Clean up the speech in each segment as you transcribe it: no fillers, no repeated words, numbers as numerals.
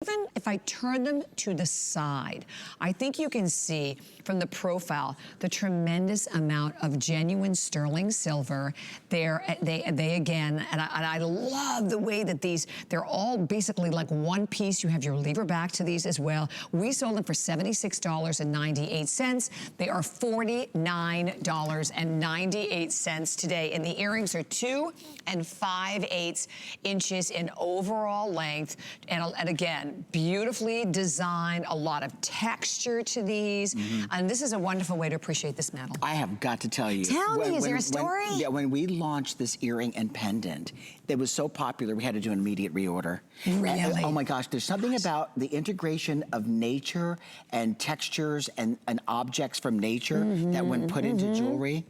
Even if I turn them to the side, I think you can see from the profile the tremendous amount of genuine sterling silver. They again, and I love the way that they're all basically like one piece. You have your lever back to these as well. We sold them for $76.98. They are $49.98 today, and the earrings are 2 5/8 inches in overall length, and again, beautifully designed, a lot of texture to these, and this is a wonderful way to appreciate this metal. I have got to tell you. Tell me, is there a story? When we launched this earring and pendant, it was so popular we had to do an immediate reorder. Really? Oh my gosh, there's something about the integration of nature and textures and objects from nature that when put into jewelry,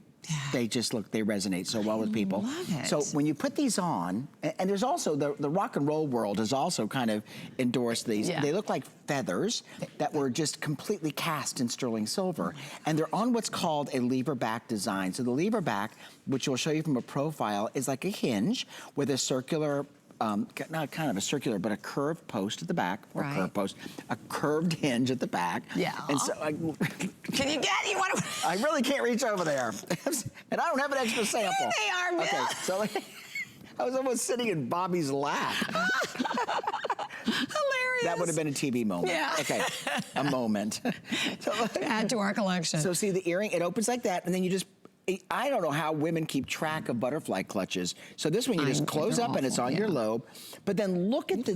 they just they resonate so well with people. Love it. So when you put these on, and there's also, the rock and roll world has also kind of endorsed these. Yeah. They look like feathers that were just completely cast in sterling silver. And they're on what's called a lever back design. So the lever back, which we'll show you from a profile, is like a hinge with a circular, not kind of a circular, but a curved post at the back, or curved post, a curved hinge at the back. Yeah. And so Can you want to? I really can't reach over there. And I don't have an extra sample. Here they are, Bill. Okay, so I was almost sitting in Bobby's lap. Hilarious. That would have been a TV moment. Yeah. Okay, a moment. So, add to our collection. So see the earring, it opens like that, and then you just, I don't know how women keep track of butterfly clutches. So this one you just close up and it's on your lobe. But then look at the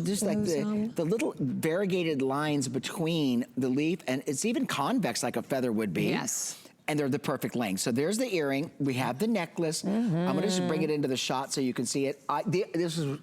little variegated lines between the leaf, and it's even convex like a feather would be. Yes. And they're the perfect length. So there's the earring. We have the necklace. I'm gonna just bring it into the shot so you can see it. This is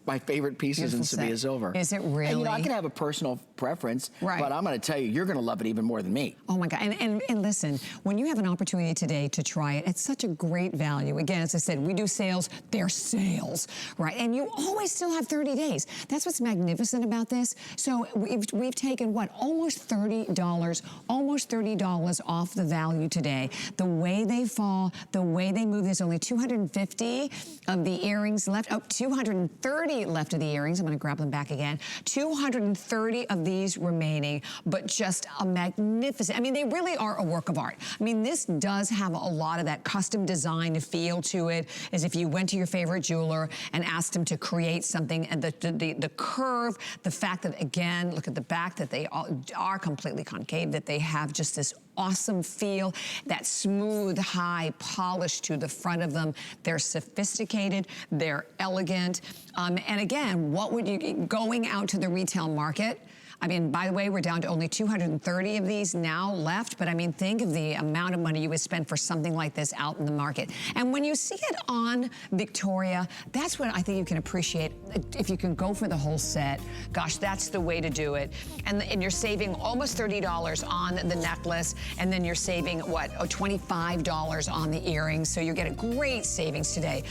my favorite pieces in Sevilla silver. Is it really? And you know, I can have a personal preference, but I'm gonna tell you, you're gonna love it even more than me. Oh my God, and listen, when you have an opportunity today to try it, it's such a great value. Again, as I said, we do sales, they're sales, right? And you always still have 30 days. That's what's magnificent about this. So we've taken, what, almost $30 off the value today. The way they fall, the way they move, there's only 250 of the earrings left. Oh, 230 left of the earrings. I'm gonna grab them back again. 230 of these remaining, but just a magnificent, I mean, they really are a work of art. I mean, this does have a lot of that custom design feel to it, as if you went to your favorite jeweler and asked him to create something, and the curve, the fact that, again, look at the back, that they are completely concave, that they have just this awesome feel, that smooth, high polish to the front of them. They're sophisticated, they're elegant, and again, what would you, going out to the retail market, I mean, by the way, we're down to only 230 of these now left, but I mean, think of the amount of money you would spend for something like this out in the market. And when you see it on Victoria, that's what I think you can appreciate. If you can go for the whole set, gosh, that's the way to do it. And you're saving almost $30 on the necklace, and then you're saving, what, $25 on the earrings, so you get a great savings today.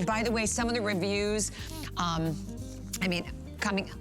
By the way, some of the reviews, I mean, coming